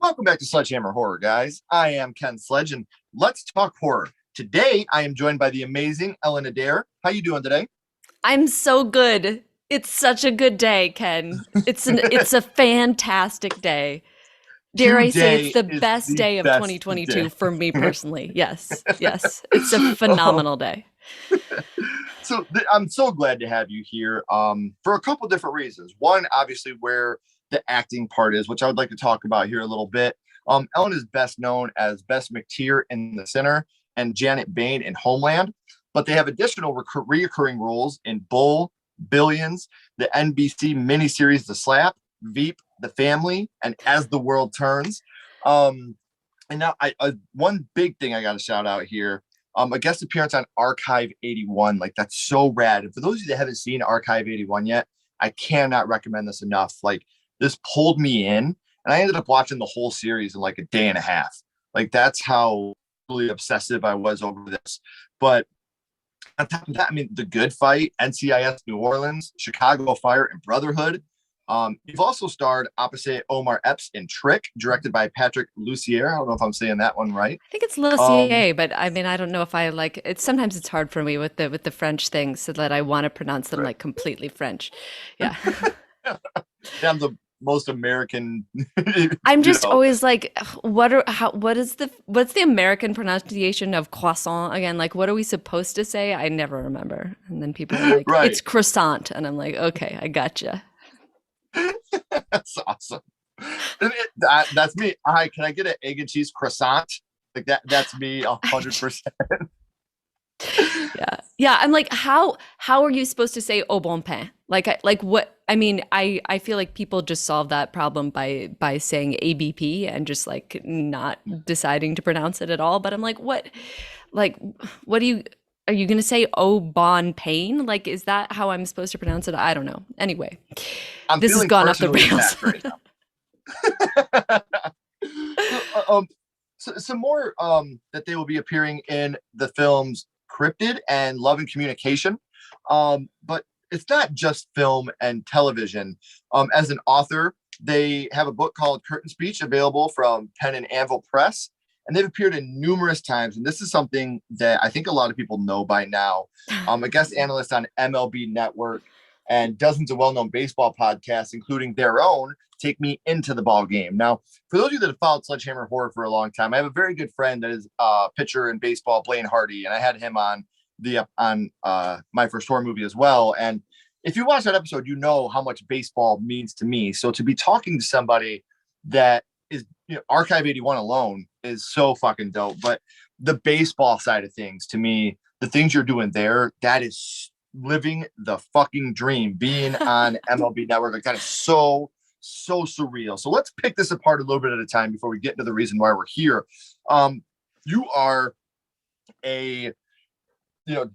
Welcome back to Sledgehammer Horror, guys. I am Ken Sledge, and let's talk horror. Today, I am joined by the amazing Adair. How you doing today? I'm so good. It's such a good day, Ken. It's a fantastic day. Dare I say it's Today the is best the day of best day. 2022 for me personally. Yes. Yes. It's a Oh, phenomenal day. I'm so glad to have you here for a couple different reasons. One, obviously, where the acting part is, which I would like to talk about here a little bit. Ellen is best known as Bess McTeer in The Sinner and Janet Bain in Homeland, but they have additional reoccurring roles in Bull, Billions, the NBC miniseries The Slap, Veep, The Family, and As the World Turns. Um, and now, one big thing I got to shout out here, a guest appearance on Archive 81. Like, that's so rad. And for those of you that haven't seen Archive 81 yet, I cannot recommend this enough. Like, this pulled me in, and I ended up watching the whole series in like a day and a half. Like, that's how really obsessive I was over this. But on top of that, I mean, The Good Fight, NCIS New Orleans, Chicago Fire, and Brotherhood. You've also starred opposite Omar Epps in Trick, directed by Patrick Lussier. I don't know if I'm saying that one right. I think it's Um, Lussier, but I mean, I don't know if I like it. Sometimes it's hard for me with the French things so that I want to pronounce them like completely French. Yeah. I'm the most American, I'm you just know. always like, what's the American pronunciation of croissant again? Like, what are we supposed to say? I never remember. And then people are like, Right. it's croissant, and I'm like, okay, I gotcha. That's awesome. That's me. Hi, can I get an egg and cheese croissant? Like that. That's me 100%. Yeah, yeah. I'm like, how are you supposed to say au bon pain? Like what? I mean, I feel like people just solve that problem by saying ABP and just like not deciding to pronounce it at all. But I'm like, what? Like, what do you? Are you gonna say au bon pain? Like, is that how I'm supposed to pronounce it? I don't know. Anyway, I'm this has feeling gone off the personally rails. attacked right now. so, some more that they will be appearing in the films Cryptid and Love and Communication. But it's not just film and television. As an author, they have a book called Curtain Speech available from Pen and Anvil Press. And they've appeared in numerous times. And this is something that I think a lot of people know by now. A guest analyst on MLB Network and dozens of well-known baseball podcasts, including their own, take me into the ball game. Now, for those of you that have followed Sledgehammer Horror for a long time, I have a very good friend that is a pitcher in baseball, Blaine Hardy, and I had him on my first horror movie as well. And if you watch that episode, you know how much baseball means to me. So to be talking to somebody that is, Archive 81 alone is so fucking dope. But the baseball side of things, to me, the things you're doing there, that is living the fucking dream. Being on MLB Network, like that is so surreal. So let's pick this apart a little bit at a time before we get into the reason why we're here. You are a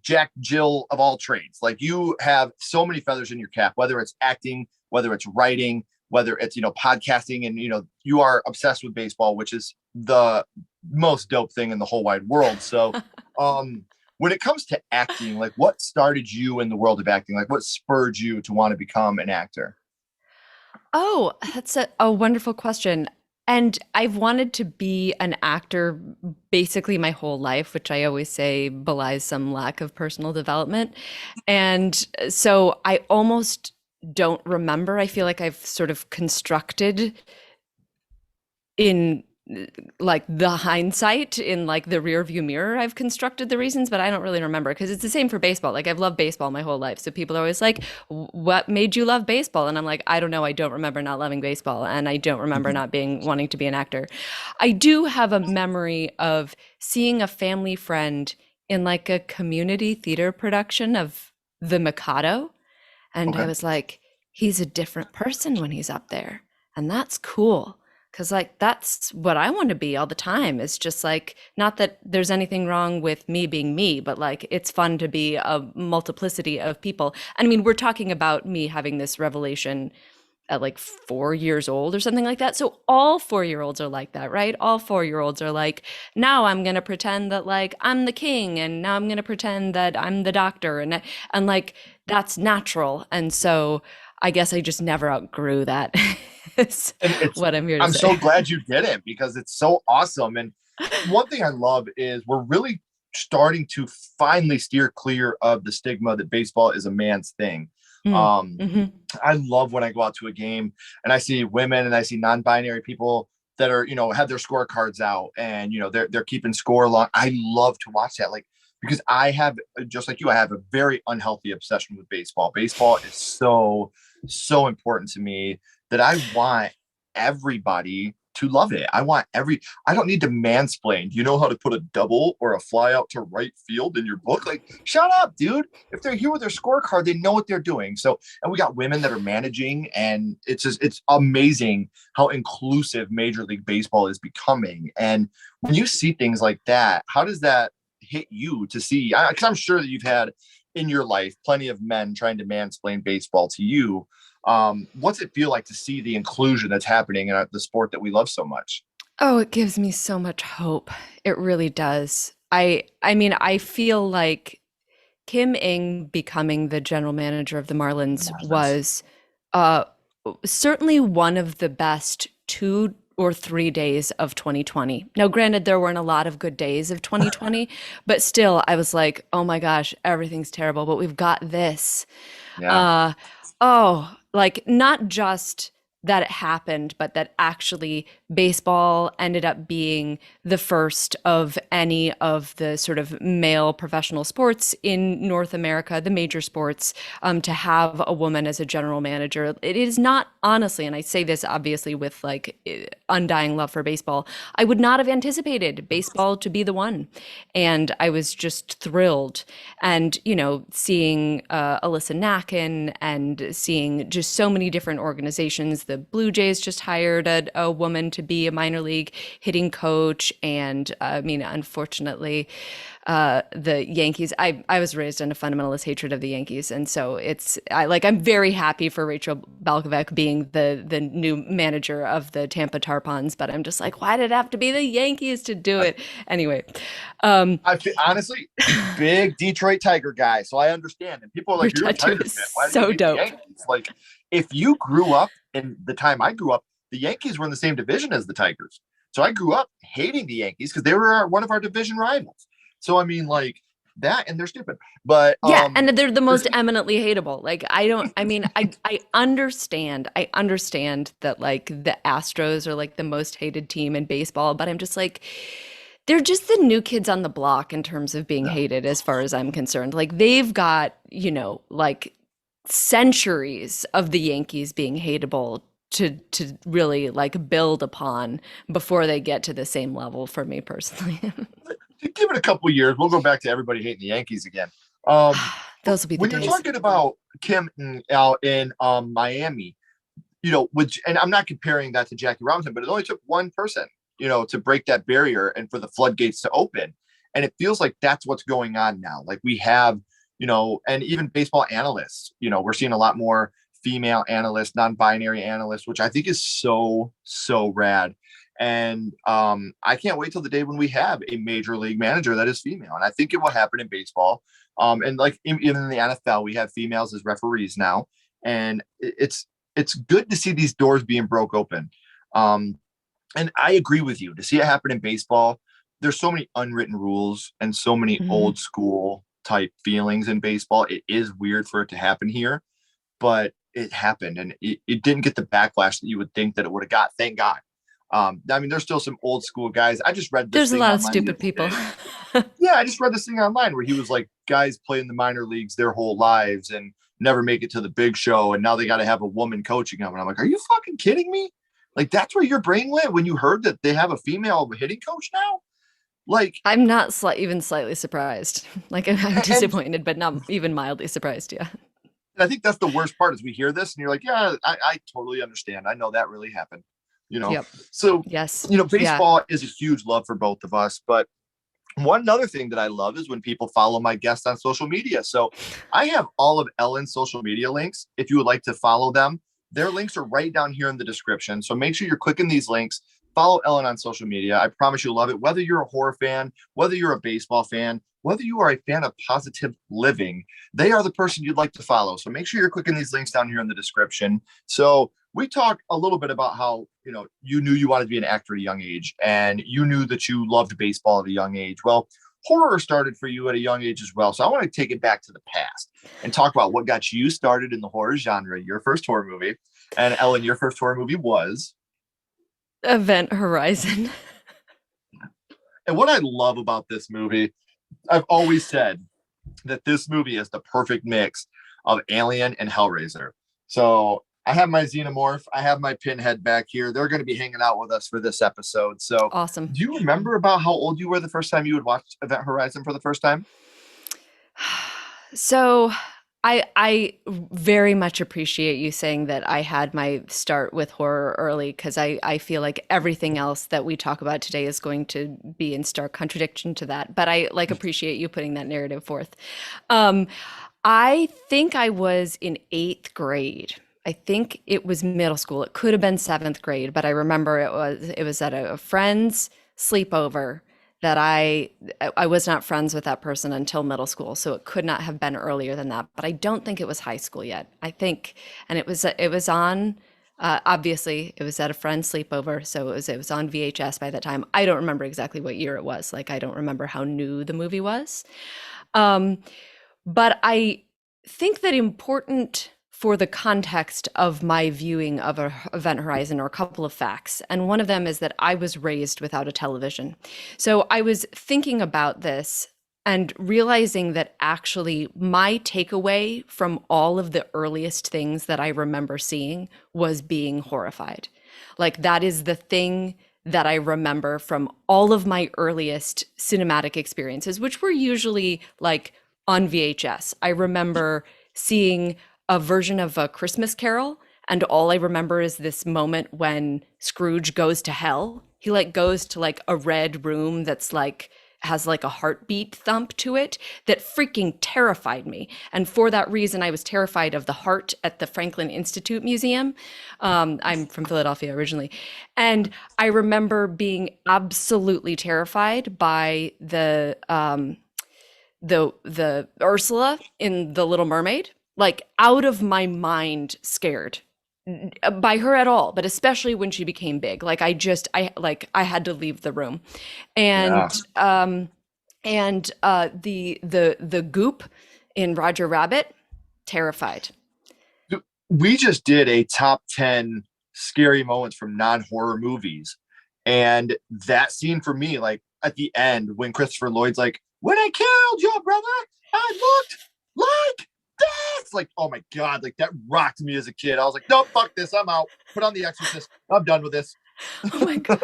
Jack Jill of all trades. Like, you have so many feathers in your cap, whether it's acting, whether it's writing, whether it's podcasting, and you are obsessed with baseball, which is the most dope thing in the whole wide world. So when it comes to acting, like, what started you in the world of acting? Like, what spurred you to want to become an actor? Oh, that's a wonderful question. And I've wanted to be an actor basically my whole life, which I always say belies some lack of personal development. And so I almost don't remember. I feel like I've sort of constructed in like the hindsight in like the rear view mirror, I've constructed the reasons, but I don't really remember because it's the same for baseball. Like, I've loved baseball my whole life, so people are always like, what made you love baseball? And I'm like, I don't know. I don't remember not loving baseball, and I don't remember not being wanting to be an actor. I do have a memory of seeing a family friend in like a community theater production of The Mikado, and I Okay. was like, he's a different person when he's up there. And that's cool. Cause like that's what I want to be all the time. It's just like, not that there's anything wrong with me being me, but like it's fun to be a multiplicity of people. And I mean, we're talking about me having this revelation at like 4 years old or something like that. So all 4 year olds are like that, right? All 4 year olds are like, now I'm gonna pretend that like I'm the king, and now I'm gonna pretend that I'm the doctor, and like that's natural. And so I guess I just never outgrew that. Is And it's what I'm here to I'm say. so glad you did it because it's so awesome. And one thing I love is we're really starting to finally steer clear of the stigma that baseball is a man's thing. Mm, Um, mhm. I love when I go out to a game and I see women and I see non-binary people that are, have their scorecards out and they're keeping score along. I love to watch that, like because I have just like you, I have a very unhealthy obsession with baseball. Baseball is so important to me that I want everybody to love it. I don't need to mansplain. Do you know how to put a double or a fly out to right field in your book? Like, shut up, dude. If they're here with their scorecard, they know what they're doing. So, and we got women that are managing, and it's amazing how inclusive Major League Baseball is becoming. And when you see things like that, how does that hit you to see? Because I'm sure that you've had in your life plenty of men trying to mansplain baseball to you. What's it feel like to see the inclusion that's happening in the sport that we love so much? Oh, it gives me so much hope. It really does. I mean, I feel like Kim Ng becoming the general manager of the Marlins Marlins. was uh, certainly one of the best 2 or 3 days of 2020. Now, granted, there weren't a lot of good days of 2020, but still, I was like, oh my gosh, everything's terrible, but we've got this. Yeah. Uh, oh, like not just that it happened, but that actually baseball ended up being the first of any of the sort of male professional sports in North America, the major sports, to have a woman as a general manager. It is not honestly, and I say this obviously with like undying love for baseball, I would not have anticipated baseball to be the one. And I was just thrilled. And, seeing Alyssa Nacken and seeing just so many different organizations. The Blue Jays just hired a woman to be a minor league hitting coach. And I mean, unfortunately, the Yankees. I was raised in a fundamentalist hatred of the Yankees, and so I'm very happy for Rachel Balkovec being the new manager of the Tampa Tarpons, but I'm just like, why did it have to be the Yankees to do it? Anyway, um, I feel, honestly, big Detroit Tiger guy, so I understand. And people are your like, "You're a tattoo Tigers is fan. Why do you so hate the dope. Yankees?" Like, if you grew up in the time I grew up, the Yankees were in the same division as the Tigers. So I grew up hating the Yankees because they were one of our division rivals. So I mean, like that, and they're stupid. But Yeah, and they're the there's most eminently hateable. Like I mean, I understand that like the Astros are like the most hated team in baseball, but I'm just like they're just the new kids on the block in terms of being yeah. hated as far as I'm concerned. Like they've got, like centuries of the Yankees being hateable to really like build upon before they get to the same level for me personally. Give it a couple of years, we'll go back to everybody hating the Yankees again. Um, Those will be the when you're days. talking about Kim out in Miami, which, and I'm not comparing that to Jackie Robinson, but it only took one person, to break that barrier and for the floodgates to open. And it feels like that's what's going on now. Like we have, and even baseball analysts, we're seeing a lot more female analysts, non-binary analysts, which I think is so rad. And I can't wait till the day when we have a major league manager that is female. And I think it will happen in baseball. And like even in the NFL, we have females as referees now. And it's good to see these doors being broke open. Um, and I agree with you. To see it happen in baseball, there's so many unwritten rules and so many Mhm. old school type feelings in baseball. It is weird for it to happen here, but it happened and it didn't get the backlash that you would think that it would have got. Thank God. I mean, there's still some old school guys. I just read this There's a thing lot of online the stupid other people. day. Yeah, I just read this thing online where he was like, guys play in the minor leagues their whole lives and never make it to the big show. And now they got to have a woman coaching them. And I'm like, are you fucking kidding me? Like, that's where your brain went when you heard that they have a female hitting coach now? Like, I'm not even slightly surprised. Like I'm and disappointed, but not even mildly surprised. Yeah. I think that's the worst part is we hear this and you're like, yeah, I totally understand. I know that really happened, you know? Yep. So, Yes. Yeah. baseball is a huge love for both of us, but one other thing that I love is when people follow my guests on social media. So I have all of Ellen's social media links. If you would like to follow them, their links are right down here in the description. So make sure you're clicking these links. follow Ellen on social media. I promise you'll love it. Whether you're a horror fan, whether you're a baseball fan, whether you are a fan of positive living, they are the person you'd like to follow. So make sure you're clicking these links down here in the description. So we talked a little bit about how, you knew you wanted to be an actor at a young age and you knew that you loved baseball at a young age. Well, horror started for you at a young age as well. So I want to take it back to the past and talk about what got you started in the horror genre, your first horror movie. And Ellen, your first horror movie was. Event Horizon. And what I love about this movie, I've always said that this movie is the perfect mix of Alien and Hellraiser. So I have my Xenomorph, I have my Pinhead back here. They're going to be hanging out with us for this episode. So Awesome. do you remember about how old you were the first time you would watch Event Horizon for the first time? So I very much appreciate you saying that I had my start with horror early because I feel like everything else that we talk about today is going to be in stark contradiction to that. But I like appreciate you putting that narrative forth. Um, I think I was in eighth grade. I think it was middle school. It could have been seventh grade, but I remember it was at a friend's sleepover that I was not friends with that person until middle school, so it could not have been earlier than that. But I don't think it was high school yet. I think, and it was on. Obviously, it was at a friend's sleepover, so it was on VHS by that time. I don't remember exactly what year it was. Like I don't remember how new the movie was. Um, but I think that important for the context of my viewing of Event Horizon are a couple of facts. And one of them is that I was raised without a television. So I was thinking about this and realizing that actually my takeaway from all of the earliest things that I remember seeing was being horrified. Like that is the thing that I remember from all of my earliest cinematic experiences, which were usually like on VHS. I remember seeing a version of A Christmas Carol, and all I remember is this moment when Scrooge goes to hell. He like goes to like a red room that's like has like a heartbeat thump to it that freaking terrified me. And for that reason, I was terrified of the heart at the Franklin Institute Museum. I'm from Philadelphia originally. And I remember being absolutely terrified by the Ursula in The Little Mermaid, like out of my mind scared by her at all, but especially when she became big. Like I had to leave the room. Yeah. And the goop in Roger Rabbit, terrified. We just did a top 10 scary moments from non-horror movies. And that scene for me, like at the end, when Christopher Lloyd's like, when I killed your brother, I looked like this. Like, oh my God, like that rocked me as a kid. I was like, no, fuck this. I'm out. Put on The Exorcist. I'm done with this. Oh my God.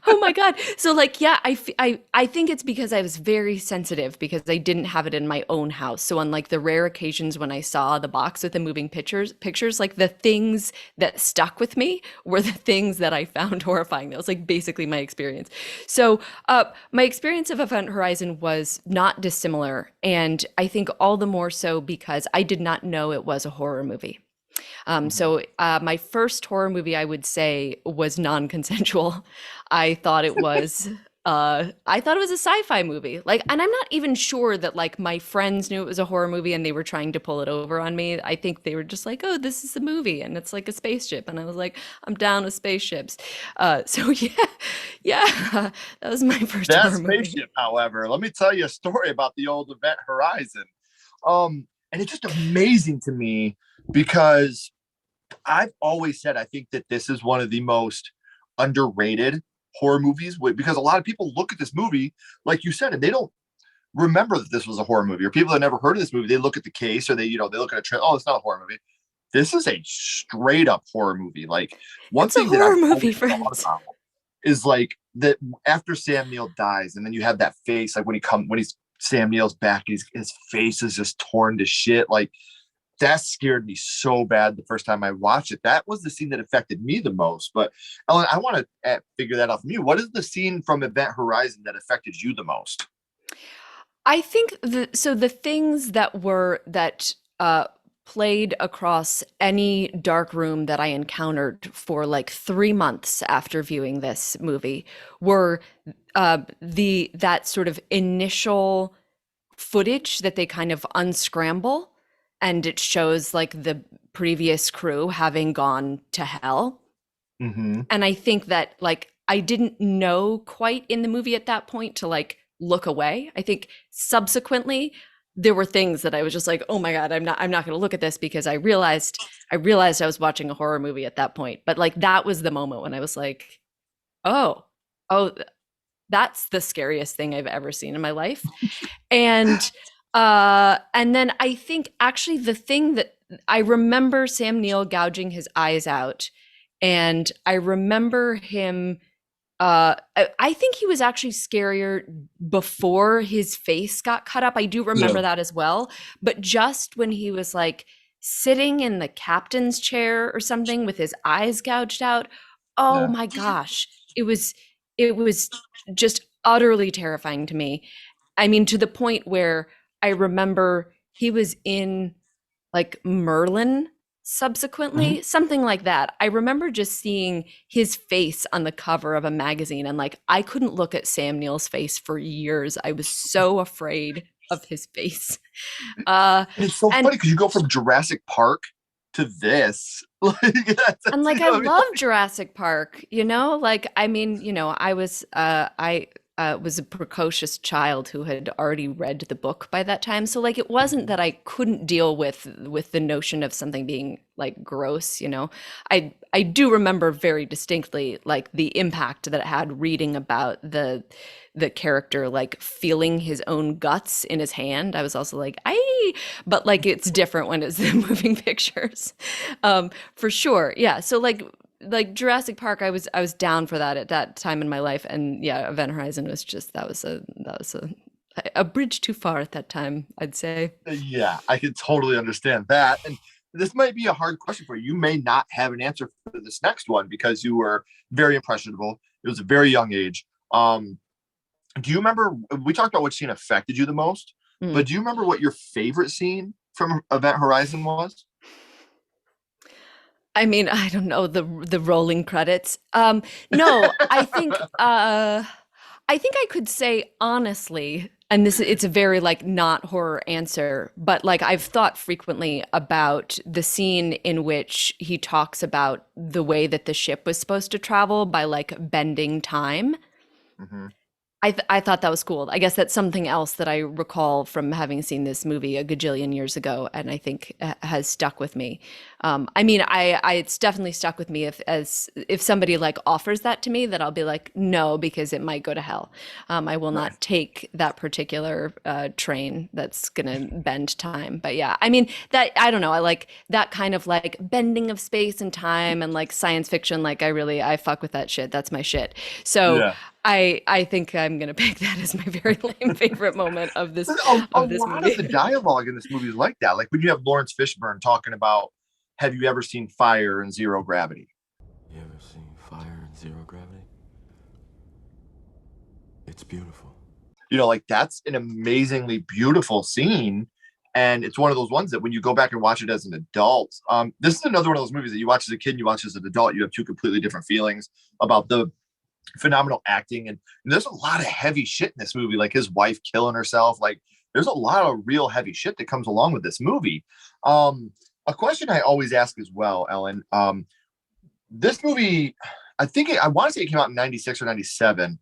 Oh my God. So like, yeah, I think it's because I was very sensitive because I didn't have it in my own house. So on like the rare occasions when I saw the box with the moving pictures, like the things that stuck with me were the things that I found horrifying. That was like basically my experience. So my experience of Event Horizon was not dissimilar. And I think all the more so because I did not know it was a horror movie. So my first horror movie, I would say, was non-consensual. I thought it was a sci-fi movie. Like, and I'm not even sure that like my friends knew it was a horror movie and they were trying to pull it over on me. I think they were just like, "Oh, this is a movie and it's like a spaceship," and I was like, "I'm down with spaceships." So yeah, yeah, that was my first That horror movie. spaceship, however, let me tell you a story about the old Event Horizon. And it's just amazing to me because I've always said I think that this is one of the most underrated horror movies because a lot of people look at this movie, like you said, and they don't remember that this was a horror movie, or people that never heard of this movie, they look at the case or they look at a trailer. Oh, it's not a horror movie. This is a straight up horror movie. Like one It's a thing that horror I've movie, always thought friends. about is like that after Sam Neill dies, and then you have that face, like when he's Sam Neill's back, his face is just torn to shit. Like that scared me so bad the first time I watched it. That was the scene that affected me the most. But Ellen, I want to figure that out from you. What is the scene from Event Horizon that affected you the most? I think the things that played across any dark room that I encountered for like 3 months after viewing this movie were the that sort of initial footage that they kind of unscramble, and it shows like the previous crew having gone to hell. Mm-hmm. And I think that like I didn't know quite in the movie at that point to like look away. I think subsequently there were things that I was just like, "Oh my God, I'm not going to look at this," because I realized I was watching a horror movie at that point. But like that was the moment when I was like, "Oh, oh, that's the scariest thing I've ever seen in my life." And then I think actually the thing that I remember Sam Neill gouging his eyes out, and I remember him I think he was actually scarier before his face got cut up. I do remember Yeah. that as well. But just when he was like sitting in the captain's chair or something with his eyes gouged out, oh Yeah. my gosh. It was just utterly terrifying to me. I mean, to the point where I remember he was in like Merlin Mhm. subsequently, something like that. I remember just seeing his face on the cover of a magazine, and like I couldn't look at Sam Neill's face for years. I was so afraid of his face. And it's so And funny because you go from Jurassic Park to this. and like You I know what I mean? love Jurassic Park, you know? Like I mean, I was a precocious child who had already read the book by that time. So like it wasn't that I couldn't deal with the notion of something being like gross, you know. I do remember very distinctly like the impact that it had reading about the character like feeling his own guts in his hand. I was also like, I but like it's different when it's the moving pictures. For sure. Yeah. So like Jurassic Park, I was down for that at that time in my life, and yeah, Event Horizon was just that was a bridge too far at that time, I'd say. Yeah, I can totally understand that. And this might be a hard question for you. You may not have an answer for this next one because you were very impressionable. It was a very young age. Do you remember we talked about which scene affected you the most? Mm. But do you remember what your favorite scene from Event Horizon was? I mean, I don't know the rolling credits. No, I think I could say honestly, and this it's a very like not horror answer, but like I've thought frequently about the scene in which he talks about the way that the ship was supposed to travel by like bending time. Mm-hmm. I thought that was cool. I guess that's something else that I recall from having seen this movie a gajillion years ago, and I think has stuck with me. I mean, I it's definitely stuck with me if somebody like offers that to me, that I'll be like, no, because it might go to hell. I will Right. not take that particular train that's gonna bend time. But yeah, I mean that I don't know. I like that kind of like bending of space and time and like science fiction. Like I fuck with that shit. That's my shit. So. Yeah. I think I'm gonna pick that as my very lame favorite moment of this A of this lot of the movie. dialogue in this movie is like that. Like when you have Lawrence Fishburne talking about, have you ever seen fire in zero gravity? You ever seen fire in zero gravity? It's beautiful. You know, like that's an amazingly beautiful scene. And it's one of those ones that when you go back and watch it as an adult, this is another one of those movies that you watch as a kid and you watch as an adult, you have two completely different feelings about the phenomenal acting. And there's a lot of heavy shit in this movie, like his wife killing herself. Like there's a lot of real heavy shit that comes along with this movie. A question I always ask as well, Ellen, this movie, I want to say it came out in 96 or 97,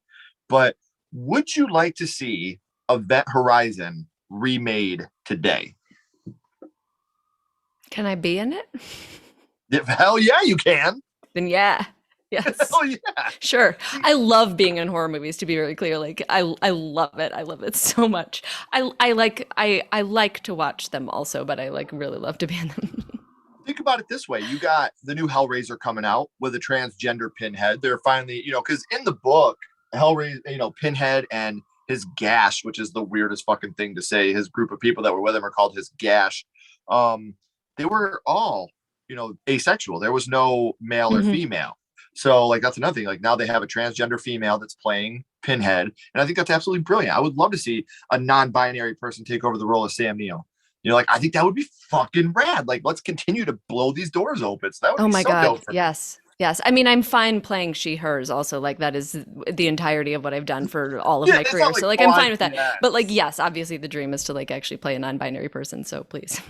but would you like to see Event Horizon remade today? Can I be in it? Hell yeah, you can. Then yeah. Yes. Hell yeah. Sure. I love being in horror movies, to be very clear. Like I love it. I love it so much. I like to watch them also, but I like really love to be in them. Think about it this way. You got the new Hellraiser coming out with a transgender Pinhead. They're finally, because in the book, Hellraiser, Pinhead and his gash, which is the weirdest fucking thing to say, his group of people that were with him are called his gash. They were all, asexual. There was no male or Mhm. female. So like that's another thing. Like now they have a transgender female that's playing Pinhead, and I think that's absolutely brilliant. I would love to see a non-binary person take over the role of Sam Neill. you're like, I think that would be fucking rad. Like, let's continue to blow these doors open. So that would Oh be my so God. dope for me. Yes. Yes. I mean, I'm fine playing she, hers also. Like, that is the entirety of what I've done for all of Yeah, my it's career. not So, like, like, oh, I'm I, fine with that. yes, But, like, yes, obviously the dream is to, like, actually play a non-binary person. So, please.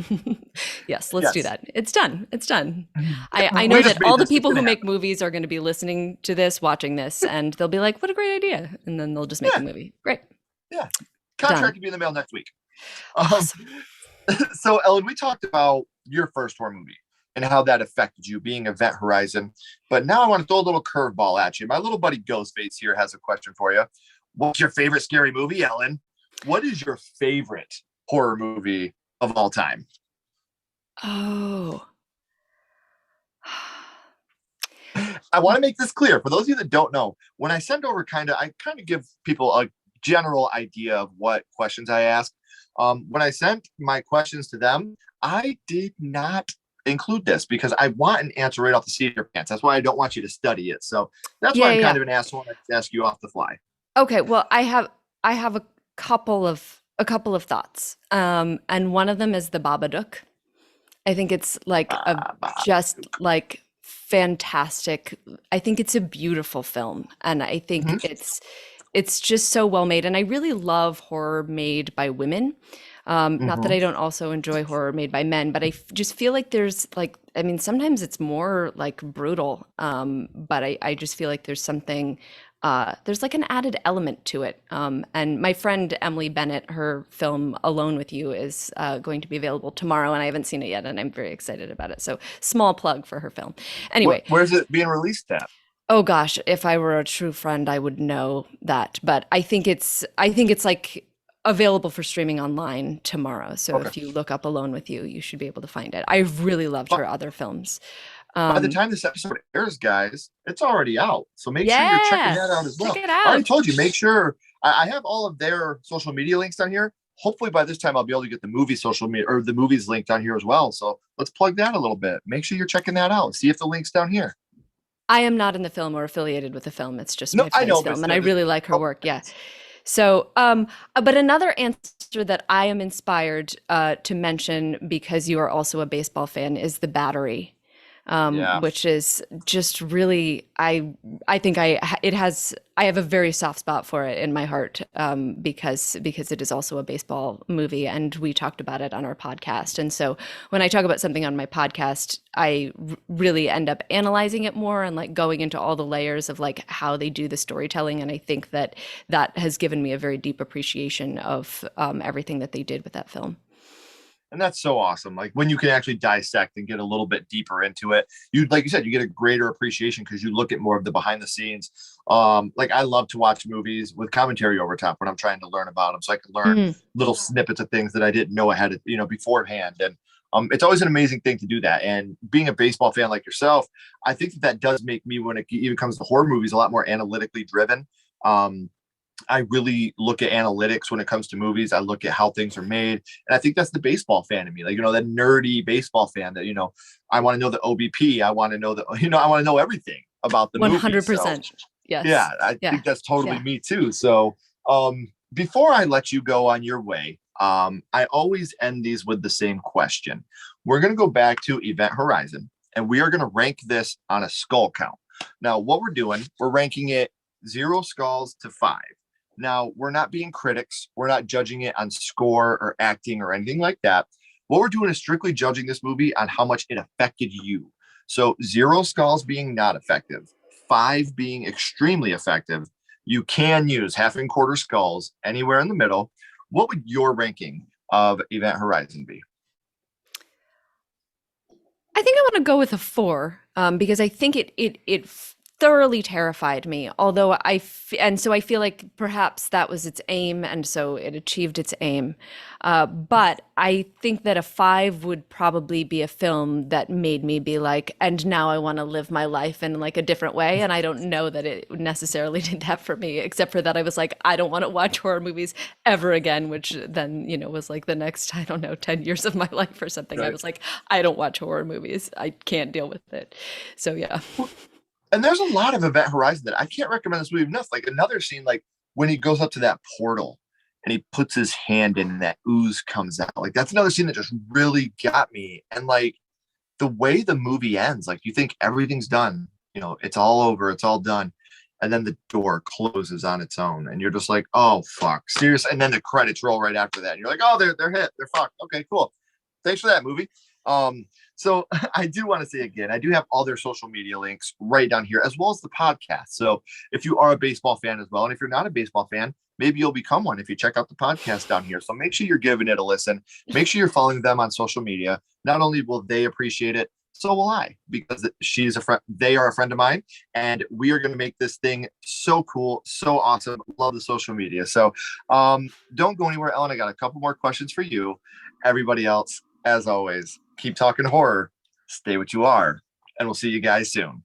Yes, let's do yes. that. It's done. It's done. Yeah, I we know just that made all the this. It's people who gonna make happen. movies are going to be listening to this, watching this, and they'll be like, what a great idea. And then they'll just make a Yeah, movie. Great. yeah. Contract Done. can be in the mail next week. Um, Awesome. so Ellen, we talked about your first horror movie and how that affected you being Event Horizon. But now I want to throw a little curveball at you. My little buddy Ghostface here has a question for you. What's your favorite scary movie, Ellen? What is your favorite horror movie of all time? Oh. I want to make this clear for those of you that don't know. When I send over I kind of give people a general idea of what questions I ask. When I sent my questions to them, I did not include this because I want an answer right off the seat of your pants. That's why I don't want you to study it. So that's why Yeah, I'm yeah, kind yeah. of an asshole and I ask you off the fly. Okay, well, I have a couple of thoughts. And one of them is the Babadook. I think it's like a just like fantastic. I think it's a beautiful film, and I think Mhm. it's just so well made. And I really love horror made by women. Not that Mhm. I don't also enjoy horror made by men, but just feel like there's like, I mean, sometimes it's more like brutal, but I just feel like there's something, there's like an added element to it. And my friend Emily Bennett, her film Alone with You is going to be available tomorrow, and I haven't seen it yet, and I'm very excited about it. So small plug for her film. Anyway, Where's it being released at? oh gosh, if I were a true friend, I would know that. But I think it's like available for streaming online tomorrow. So Okay. if you look up Alone with You, you should be able to find it. I really loved But her other films. by the Um, time this episode airs, guys, it's already out. So make sure you're checking yeah, that out as check well. it I already out. told you, make sure I have all of their social media links down here. Hopefully by this time I'll be able to get the movie social media or the movies linked down here as well. So let's plug that a little bit. Make sure you're checking that out. See if the link's down here. I am not in the film or affiliated with the film. It's just No, my I friend's know, but film, and I still just really like her oh, work. Yeah. So, but another answer that I am inspired to mention because you are also a baseball fan is The Battery, yeah. which is just really I think I have a very soft spot for it in my heart, because it is also a baseball movie, and we talked about it on our podcast. And so when I talk about something on my podcast, I really end up analyzing it more and like going into all the layers of like how they do the storytelling. And I think that that has given me a very deep appreciation of everything that they did with that film. And that's so awesome. Like when you can actually dissect and get a little bit deeper into it, you like you said, you get a greater appreciation because you look at more of the behind the scenes. Like I love to watch movies with commentary over top when I'm trying to learn about them, so I can learn Mm, little snippets of things that I didn't know I had, beforehand. And it's always an amazing thing to do that. And being a baseball fan like yourself, I think that does make me, when it even comes to horror movies, a lot more analytically driven. Um, I really look at analytics when it comes to movies. I look at how things are made. And I think that's the baseball fan in me. Like, that nerdy baseball fan that, I want to know the OBP. I want to know I want to know everything about the movie. So 100%. yeah, Yes. I Yeah. think that's totally Yeah. me too. So before I let you go on your way, I always end these with the same question. We're going to go back to Event Horizon and we are going to rank this on a skull count. Now, what we're doing, we're ranking it 0 skulls to 5. Now, we're not being critics. We're not judging it on score or acting or anything like that. What we're doing is strictly judging this movie on how much it affected you. So 0 skulls being not effective, 5 being extremely effective. You can use half and quarter skulls anywhere in the middle. What would your ranking of Event Horizon be? I think I want to go with a 4, because I think it thoroughly terrified me. Although and so I feel like perhaps that was its aim, and so it achieved its aim. But I think that a 5 would probably be a film that made me be like, and now I want to live my life in like a different way. And I don't know that it necessarily did that for me, except for that I was like, I don't want to watch horror movies ever again, which then, was like the next, I don't know, 10 years of my life or something. I Right. was like, I don't watch horror movies. I can't deal with it. So yeah. And there's a lot of Event Horizon that I can't recommend this movie enough. Like another scene, like when he goes up to that portal and he puts his hand in and that ooze comes out. Like that's another scene that just really got me. And like the way the movie ends, like you think everything's done, you know, it's all over, it's all done. And then the door closes on its own, and you're just like, oh fuck, seriously. And then the credits roll right after that. And you're like, oh, they're hit, they're fucked. Okay, cool. Thanks for that movie. So I do want to say again, I do have all their social media links right down here, as well as the podcast. So if you are a baseball fan as well, and if you're not a baseball fan, maybe you'll become one if you check out the podcast down here. So make sure you're giving it a listen. Make sure you're following them on social media. Not only will they appreciate it, so will I, because she's a friend. They are a friend of mine, and we are going to make this thing so cool, so awesome. Love the social media. So don't go anywhere, Ellen. I got a couple more questions for you. Everybody else, as always, keep talking horror, stay what you are, and we'll see you guys soon.